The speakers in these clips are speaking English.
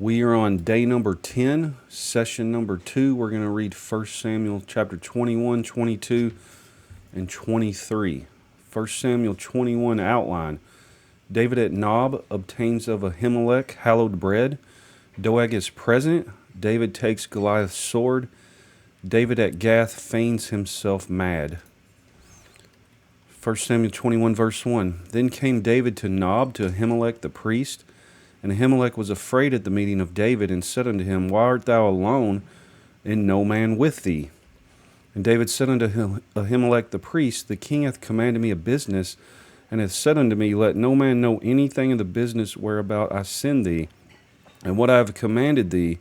We are on day number 10, session number 2. We're going to read 1 Samuel chapter 21, 22, and 23. 1 Samuel 21 outline. David at Nob obtains of Ahimelech hallowed bread. Doeg is present. David takes Goliath's sword. David at Gath feigns himself mad. 1 Samuel 21 verse 1. Then came David to Nob to Ahimelech the priest. And Ahimelech was afraid at the meeting of David, and said unto him, Why art thou alone, and no man with thee? And David said unto Ahimelech the priest, The king hath commanded me a business, and hath said unto me, Let no man know anything of the business whereabout I send thee, and what I have commanded thee,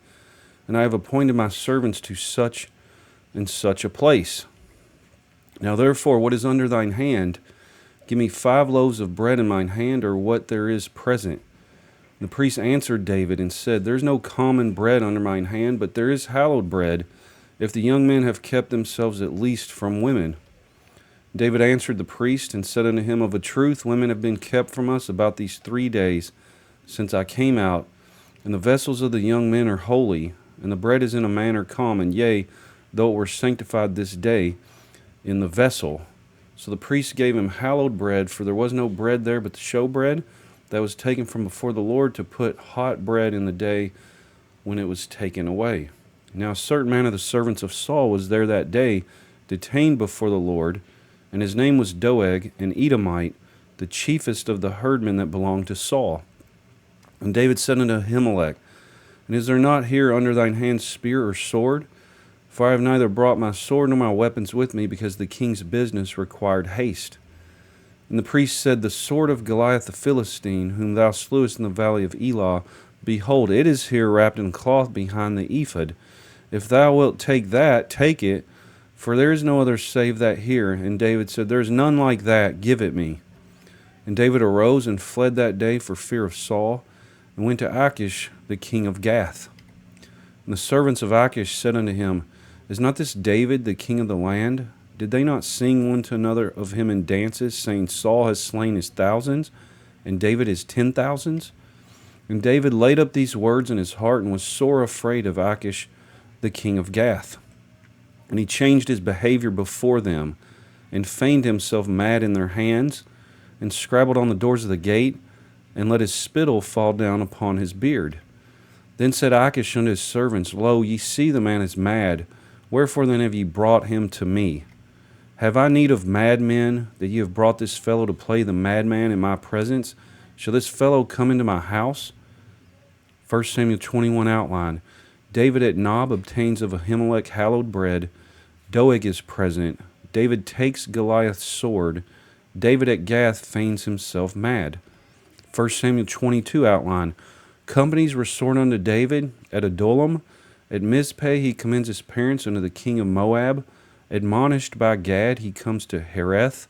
and I have appointed my servants to such and such a place. Now therefore, what is under thine hand? Give me 5 loaves of bread in mine hand, or what there is present. The priest answered David and said, There is no common bread under mine hand, but there is hallowed bread, if the young men have kept themselves at least from women. David answered the priest and said unto him, Of a truth women have been kept from us about these 3 days since I came out, and the vessels of the young men are holy, and the bread is in a manner common, yea, though it were sanctified this day in the vessel. So the priest gave him hallowed bread, for there was no bread there but the showbread, that was taken from before the Lord to put hot bread in the day when it was taken away. Now a certain man of the servants of Saul was there that day, detained before the Lord, and his name was Doeg, an Edomite, the chiefest of the herdmen that belonged to Saul. And David said unto Ahimelech, And is there not here under thine hand spear or sword? For I have neither brought my sword nor my weapons with me, because the king's business required haste. And the priest said, The sword of Goliath the Philistine, whom thou slewest in the valley of Elah, behold, it is here wrapped in cloth behind the ephod. If thou wilt take that, take it, for there is no other save that here. And David said, There is none like that, give it me. And David arose and fled that day for fear of Saul, and went to Achish the king of Gath. And the servants of Achish said unto him, Is not this David the king of the land? Did they not sing one to another of him in dances, saying, Saul has slain his thousands, and David his 10,000s? And David laid up these words in his heart, and was sore afraid of Achish the king of Gath. And he changed his behavior before them, and feigned himself mad in their hands, and scrabbled on the doors of the gate, and let his spittle fall down upon his beard. Then said Achish unto his servants, Lo, ye see the man is mad, wherefore then have ye brought him to me? Have I need of madmen, that ye have brought this fellow to play the madman in my presence? Shall this fellow come into my house? 1 Samuel 21 outline. David at Nob obtains of Ahimelech hallowed bread. Doeg is present. David takes Goliath's sword. David at Gath feigns himself mad. 1 Samuel 22 outline. Companies restored unto David at Adullam. At Mizpeh he commends his parents unto the king of Moab. Admonished by Gad, he comes to Hereth.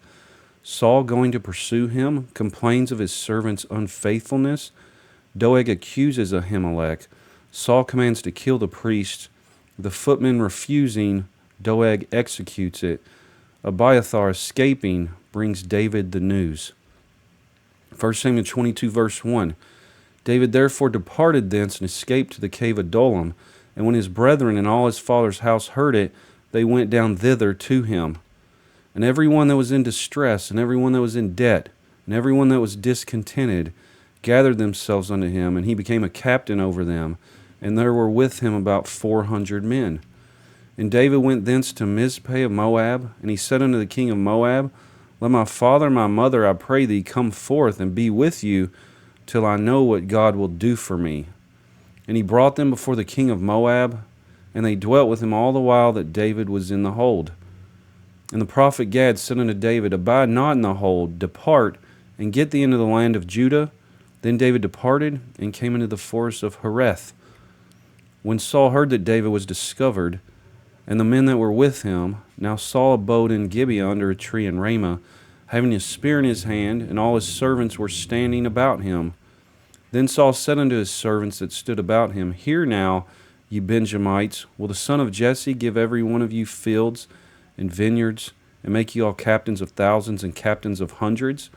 Saul, going to pursue him, complains of his servant's unfaithfulness. Doeg accuses Ahimelech. Saul commands to kill the priest. The footmen refusing, Doeg executes it. Abiathar escaping brings David the news. 1 Samuel 22 verse 1. David therefore departed thence and escaped to the cave of Adullam. And when his brethren and all his father's house heard it, they went down thither to him. And every one that was in distress, and every one that was in debt, and every one that was discontented, gathered themselves unto him, and he became a captain over them. And there were with him about 400 men. And David went thence to Mizpeh of Moab, and he said unto the king of Moab, Let my father and my mother, I pray thee, come forth and be with you, till I know what God will do for me. And he brought them before the king of Moab, and they dwelt with him all the while that David was in the hold. And the prophet Gad said unto David, Abide not in the hold, depart, and get thee into the land of Judah. Then David departed, and came into the forest of Hereth. When Saul heard that David was discovered, and the men that were with him, now Saul abode in Gibeah under a tree in Ramah, having a spear in his hand, and all his servants were standing about him. Then Saul said unto his servants that stood about him, Hear now, ye Benjamites, will the son of Jesse give every one of you fields and vineyards, and make you all captains of thousands and captains of hundreds?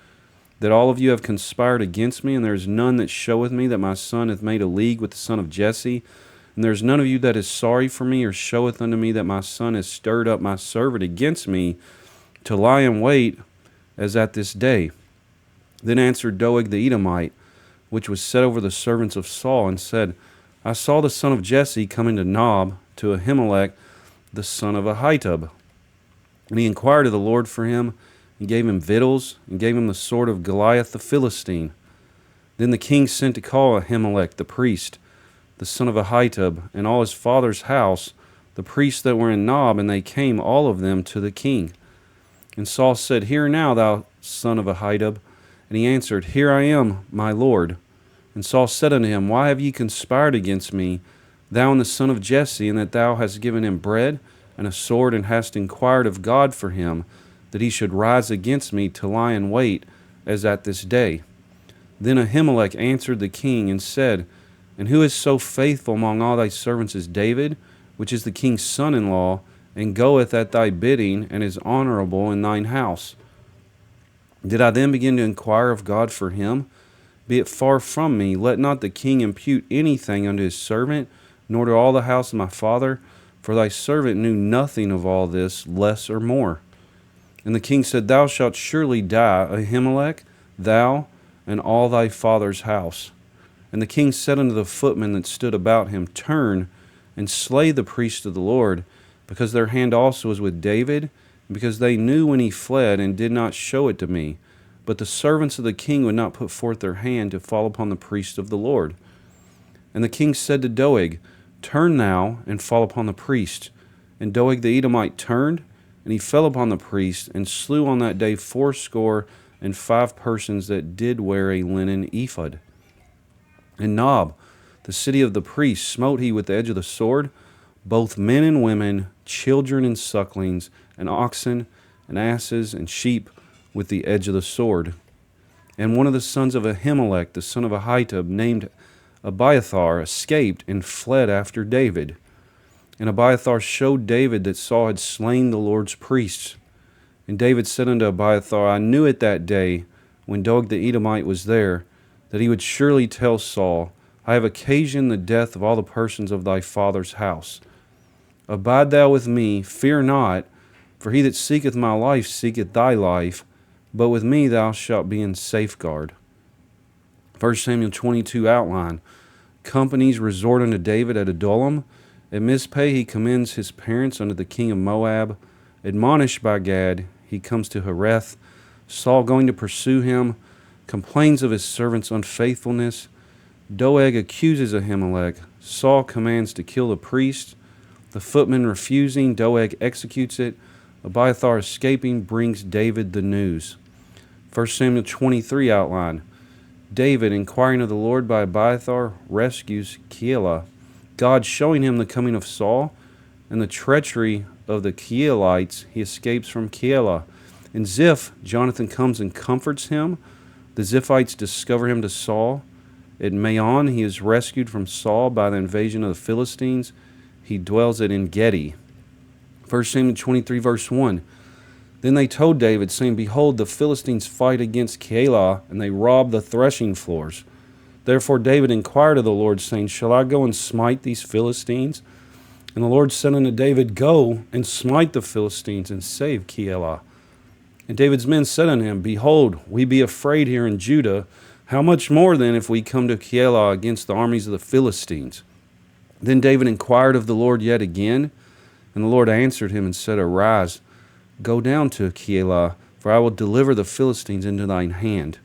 that all of you have conspired against me, and there is none that showeth me that my son hath made a league with the son of Jesse? And there is none of you that is sorry for me, or showeth unto me that my son has stirred up my servant against me, to lie in wait as at this day? Then answered Doeg the Edomite, which was set over the servants of Saul, and said, I saw the son of Jesse come into Nob to Ahimelech, the son of Ahitub. And he inquired of the Lord for him, and gave him victuals, and gave him the sword of Goliath the Philistine. Then the king sent to call Ahimelech the priest, the son of Ahitub, and all his father's house, the priests that were in Nob, and they came all of them to the king. And Saul said, Hear now, thou son of Ahitub. And he answered, Here I am, my lord. And Saul said unto him, Why have ye conspired against me, thou and the son of Jesse, and that thou hast given him bread and a sword, and hast inquired of God for him, that he should rise against me to lie in wait, as at this day? Then Ahimelech answered the king, and said, And who is so faithful among all thy servants as David, which is the king's son-in-law, and goeth at thy bidding, and is honorable in thine house? Did I then begin to inquire of God for him? Be it far from me, let not the king impute anything unto his servant, nor to all the house of my father, for thy servant knew nothing of all this, less or more. And the king said, Thou shalt surely die, Ahimelech, thou and all thy father's house. And the king said unto the footmen that stood about him, Turn and slay the priest of the Lord, because their hand also was with David, and because they knew when he fled, and did not show it to me. But the servants of the king would not put forth their hand to fall upon the priest of the Lord. And the king said to Doeg, Turn thou, and fall upon the priest. And Doeg the Edomite turned, and he fell upon the priest, and slew on that day 75 persons that did wear a linen ephod. And Nob, the city of the priests, smote he with the edge of the sword, both men and women, children and sucklings, and oxen, and asses, and sheep, with the edge of the sword. And one of the sons of Ahimelech, the son of Ahitub, named Abiathar, escaped and fled after David. And Abiathar showed David that Saul had slain the Lord's priests. And David said unto Abiathar, I knew it that day, when Doeg the Edomite was there, that he would surely tell Saul, I have occasioned the death of all the persons of thy father's house. Abide thou with me, fear not, for he that seeketh my life seeketh thy life, but with me thou shalt be in safeguard. 1 Samuel 22 outline. Companies resort unto David at Adullam. At Mizpeh he commends his parents unto the king of Moab. Admonished by Gad, he comes to Hereth. Saul, going to pursue him, complains of his servant's unfaithfulness. Doeg accuses Ahimelech. Saul commands to kill the priest. The footman refusing, Doeg executes it. Abiathar escaping brings David the news. 1 Samuel 23 outline. David, inquiring of the Lord by Abiathar, rescues Keilah. God showing him the coming of Saul and the treachery of the Keilites, he escapes from Keilah. In Ziph, Jonathan comes and comforts him. The Ziphites discover him to Saul. At Maon, he is rescued from Saul by the invasion of the Philistines. He dwells at En-Gedi. 1 Samuel 23, verse 1. Then they told David, saying, Behold, the Philistines fight against Keilah, and they rob the threshing floors. Therefore David inquired of the Lord, saying, Shall I go and smite these Philistines? And the Lord said unto David, Go and smite the Philistines, and save Keilah. And David's men said unto him, Behold, we be afraid here in Judah. How much more then if we come to Keilah against the armies of the Philistines? Then David inquired of the Lord yet again, and the Lord answered him and said, Arise, go down to Keilah, for I will deliver the Philistines into thine hand.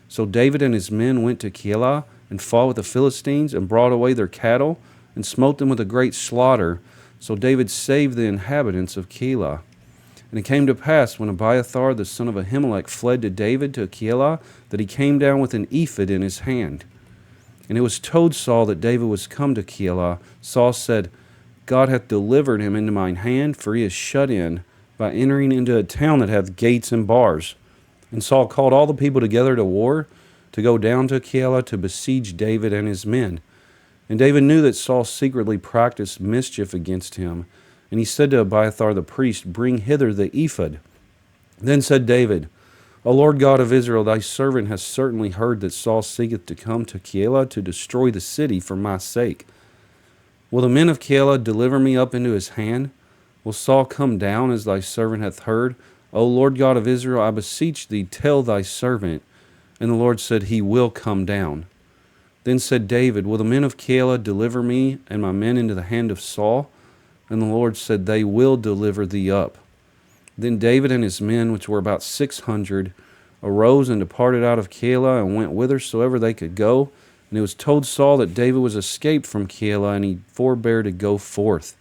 So David and his men went to Keilah, and fought with the Philistines, and brought away their cattle, and smote them with a great slaughter. So David saved the inhabitants of Keilah. And it came to pass, when Abiathar the son of Ahimelech fled to David to Keilah, that he came down with an ephod in his hand. And it was told Saul that David was come to Keilah. Saul said, God hath delivered him into mine hand, for he is shut in, by entering into a town that hath gates and bars. And Saul called all the people together to war, to go down to Keilah to besiege David and his men. And David knew that Saul secretly practiced mischief against him. And he said to Abiathar the priest, Bring hither the ephod. Then said David, O Lord God of Israel, thy servant has certainly heard that Saul seeketh to come to Keilah to destroy the city for my sake. Will the men of Keilah deliver me up into his hand? Will Saul come down as thy servant hath heard? O Lord God of Israel, I beseech thee, tell thy servant. And the Lord said, He will come down. Then said David, Will the men of Keilah deliver me and my men into the hand of Saul? And the Lord said, They will deliver thee up. Then David and his men, which were about 600, arose and departed out of Keilah and went whithersoever they could go. And it was told Saul that David was escaped from Keilah, and he forbare to go forth.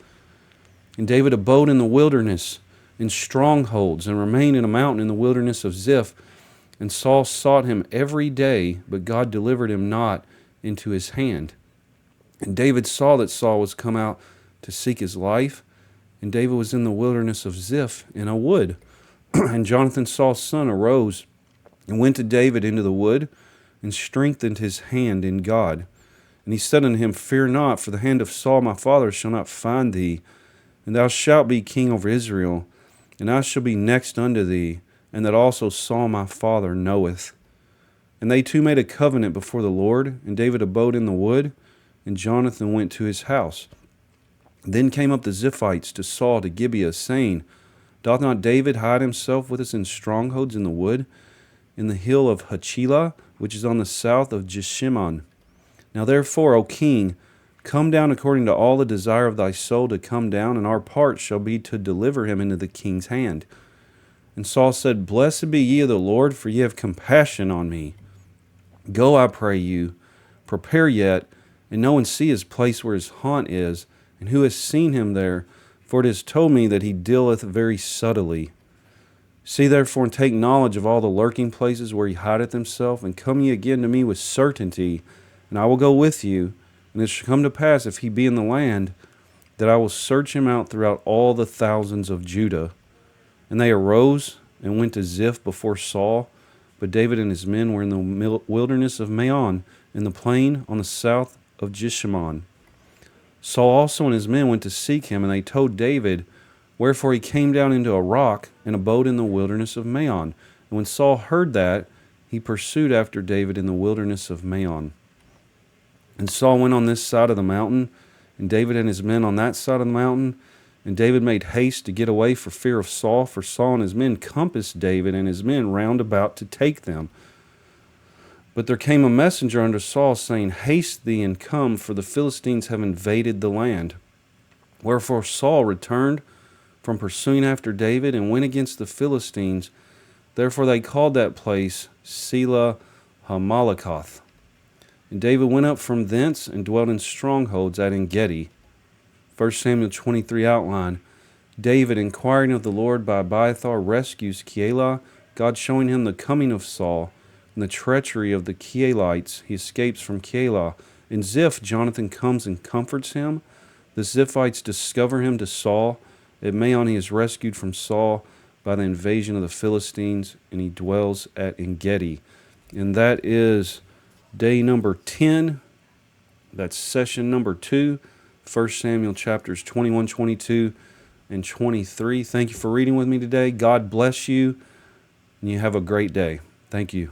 And David abode in the wilderness, in strongholds, and remained in a mountain in the wilderness of Ziph. And Saul sought him every day, but God delivered him not into his hand. And David saw that Saul was come out to seek his life, and David was in the wilderness of Ziph in a wood. And Jonathan Saul's son arose and went to David into the wood, and strengthened his hand in God. And he said unto him, Fear not, for the hand of Saul my father shall not find thee, and thou shalt be king over Israel, and I shall be next unto thee, and that also Saul my father knoweth. And they two made a covenant before the Lord, and David abode in the wood, and Jonathan went to his house. Then came up the Ziphites to Saul to Gibeah, saying, Doth not David hide himself with us in strongholds in the wood, in the hill of Hachilah, which is on the south of Jeshimon? Now therefore, O king, come down according to all the desire of thy soul to come down, and our part shall be to deliver him into the king's hand. And Saul said, Blessed be ye of the Lord, for ye have compassion on me. Go, I pray you, prepare yet, and know and see his place where his haunt is, and who has seen him there, for it is told me that he dealeth very subtly. See therefore, and take knowledge of all the lurking places where he hideth himself, and come ye again to me with certainty, and I will go with you. And it shall come to pass, if he be in the land, that I will search him out throughout all the thousands of Judah. And they arose and went to Ziph before Saul, but David and his men were in the wilderness of Maon, in the plain on the south of Jeshimon. Saul also and his men went to seek him, and they told David, wherefore he came down into a rock and abode in the wilderness of Maon. And when Saul heard that, he pursued after David in the wilderness of Maon. And Saul went on this side of the mountain, and David and his men on that side of the mountain. And David made haste to get away for fear of Saul, for Saul and his men compassed David and his men round about to take them. But there came a messenger unto Saul, saying, Haste thee and come, for the Philistines have invaded the land. Wherefore Saul returned from pursuing after David, and went against the Philistines. Therefore they called that place Selah Hamalakoth. And David went up from thence, and dwelt in strongholds at En-gedi. 1 Samuel 23 outline. David, inquiring of the Lord by Abiathar, rescues Keilah, God showing him the coming of Saul, and the treachery of the Keilites. He escapes from Keilah. In Ziph, Jonathan comes and comforts him. The Ziphites discover him to Saul. At Maon, he is rescued from Saul by the invasion of the Philistines, and he dwells at En-gedi. And that is day number 10. That's session number 2, 1 Samuel chapters 21, 22, and 23. Thank you for reading with me today. God bless you, and you have a great day. Thank you.